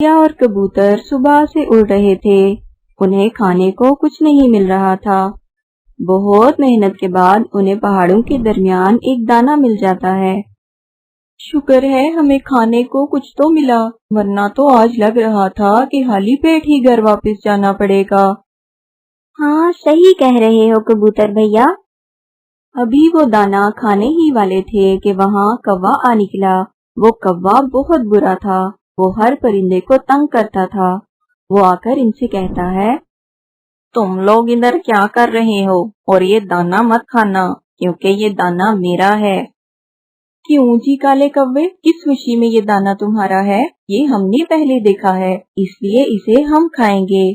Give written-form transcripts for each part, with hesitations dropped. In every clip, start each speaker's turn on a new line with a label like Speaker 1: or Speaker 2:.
Speaker 1: चिड़िया और कबूतर सुबह से उड़ रहे थे। उन्हें खाने को कुछ नहीं मिल रहा था। बहुत मेहनत के बाद उन्हें पहाड़ों के दरमियान एक दाना मिल जाता है। शुक्र है हमें खाने को कुछ तो मिला, वरना तो आज लग रहा था कि खाली पेट ही घर वापस जाना पड़ेगा।
Speaker 2: हाँ, सही कह रहे हो कबूतर भैया।
Speaker 1: अभी वो दाना खाने ही वाले थे कि वहाँ कौवा आ निकला। वो कौवा बहुत बुरा था। वो हर परिंदे को तंग करता था। वो आकर इनसे कहता है, तुम लोग इधर क्या कर रहे हो, और ये दाना मत खाना, क्योंकि ये दाना मेरा है। क्यों जी काले कौवे, किस खुशी में ये दाना तुम्हारा है? ये हमने पहले देखा है, इसलिए इसे हम खाएंगे।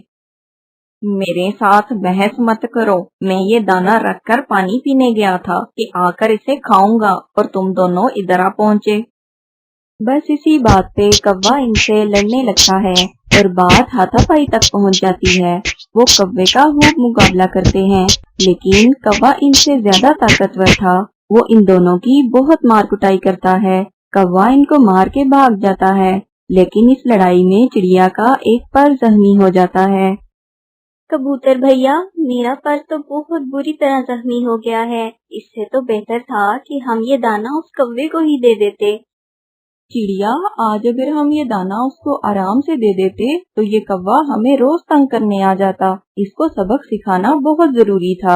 Speaker 1: मेरे साथ बहस मत करो। मैं ये दाना रखकर पानी पीने गया था कि आकर इसे खाऊंगा, और तुम दोनों इधर आ पहुँचे। बस इसी बात पे कौवा इनसे लड़ने लगता है और बात हाथापाई तक पहुंच जाती है। वो कौवे का खूब मुकाबला करते हैं, लेकिन कौवा इनसे ज्यादा ताकतवर था। वो इन दोनों की बहुत मार कुटाई करता है। कौवा इनको मार के भाग जाता है, लेकिन इस लड़ाई में चिड़िया का एक पर जख्मी हो जाता है।
Speaker 2: कबूतर भैया, मेरा पर तो बहुत बुरी तरह जख्मी हो गया है। इससे तो बेहतर था कि हम ये दाना उस कौवे को ही दे देते।
Speaker 1: चिड़िया, आज अगर हम ये दाना उसको आराम से दे देते तो ये कौवा हमें रोज तंग करने आ जाता। इसको सबक सिखाना बहुत जरूरी था।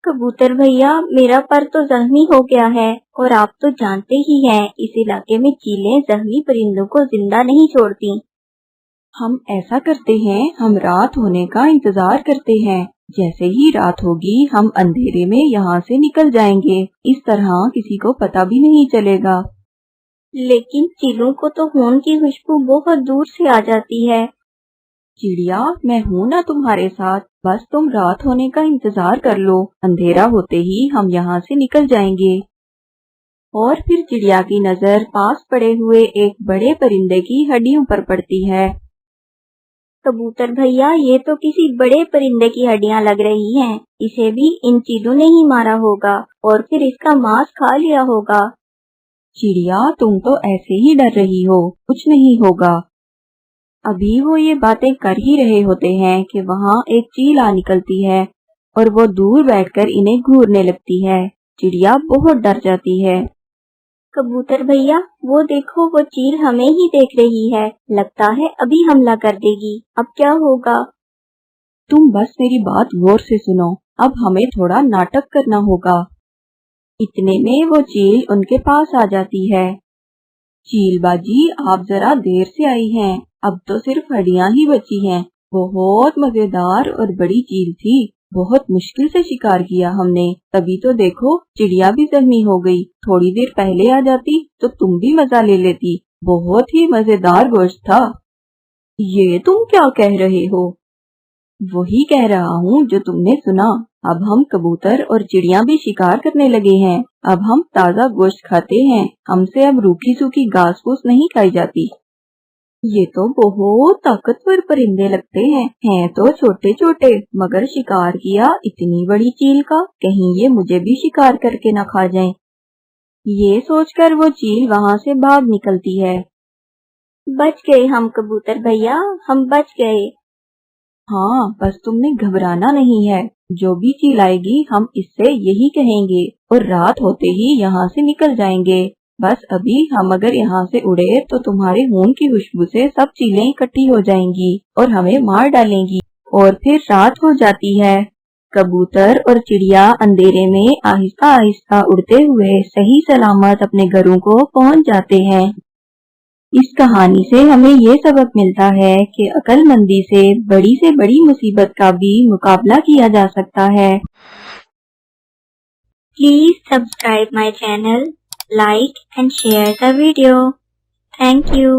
Speaker 2: कबूतर भैया, मेरा पर तो जख्मी हो गया है, और आप तो जानते ही हैं इस इलाके में चीलें जख्मी परिंदों को जिंदा नहीं छोड़ती।
Speaker 1: हम ऐसा करते हैं, हम रात होने का इंतजार करते हैं। जैसे ही रात होगी हम अंधेरे में यहाँ से निकल जाएंगे। इस तरह किसी को पता भी नहीं चलेगा।
Speaker 2: लेकिन चीलों को तो खून की खुशबू बहुत दूर से आ जाती है।
Speaker 1: चिड़िया, मैं हूँ ना तुम्हारे साथ, बस तुम रात होने का इंतजार कर लो। अंधेरा होते ही हम यहाँ से निकल जाएंगे। और फिर चिड़िया की नजर पास पड़े हुए एक बड़े परिंदे की हड्डियों पर पड़ती है।
Speaker 2: कबूतर भैया, ये तो किसी बड़े परिंदे की हड्डियां लग रही हैं। इसे भी इन चीलों ने ही मारा होगा और फिर इसका मांस खा लिया होगा।
Speaker 1: चिड़िया, तुम तो ऐसे ही डर रही हो, कुछ नहीं होगा। अभी वो ये बातें कर ही रहे होते हैं कि वहाँ एक चील आ निकलती है और वो दूर बैठकर इन्हें घूरने लगती है। चिड़िया बहुत डर जाती है।
Speaker 2: कबूतर भैया, वो देखो, वो चील हमें ही देख रही है। लगता है अभी हमला कर देगी। अब क्या होगा?
Speaker 1: तुम बस मेरी बात गौर से सुनो। अब हमें थोड़ा नाटक करना होगा। इतने में वो चील उनके पास आ जाती है। चील बाजी, आप जरा देर से आई हैं। अब तो सिर्फ हड्डियां ही बची हैं। बहुत मजेदार और बड़ी चील थी। बहुत मुश्किल से शिकार किया हमने, तभी तो देखो चिड़िया भी जख्मी हो गई। थोड़ी देर पहले आ जाती तो तुम भी मजा ले लेती। बहुत ही मजेदार गोश्त था। ये तुम क्या कह रहे हो? वही कह रहा हूँ जो तुमने सुना। अब हम कबूतर और चिड़िया भी शिकार करने लगे हैं। अब हम ताज़ा गोश्त खाते हैं। हमसे अब रूखी सूखी घास फूस नहीं खाई जाती। ये तो बहुत ताकतवर परिंदे लगते हैं तो छोटे छोटे, मगर शिकार किया इतनी बड़ी चील का, कहीं ये मुझे भी शिकार करके न खा जाए। ये सोचकर वो चील वहाँ से भाग निकलती है।
Speaker 2: बच गए हम कबूतर भैया, हम बच गए।
Speaker 1: हाँ, बस तुमने घबराना नहीं है। जो भी चील आएगी हम इससे यही कहेंगे और रात होते ही यहाँ से निकल जाएंगे। बस अभी हम अगर यहाँ से उड़े तो तुम्हारे खून की खुशबू से सब चीलें इकट्ठी हो जाएंगी और हमें मार डालेंगी, और फिर रात हो जाती है। कबूतर और चिड़िया अंधेरे में आहिस्ता आहिस्ता उड़ते हुए सही सलामत अपने घरों को पहुँच जाते हैं। इस कहानी से हमें ये सबक मिलता है कि अक्लमंदी से बड़ी मुसीबत का भी मुकाबला किया जा सकता है।
Speaker 2: Please subscribe my channel, like and share the video. Thank you.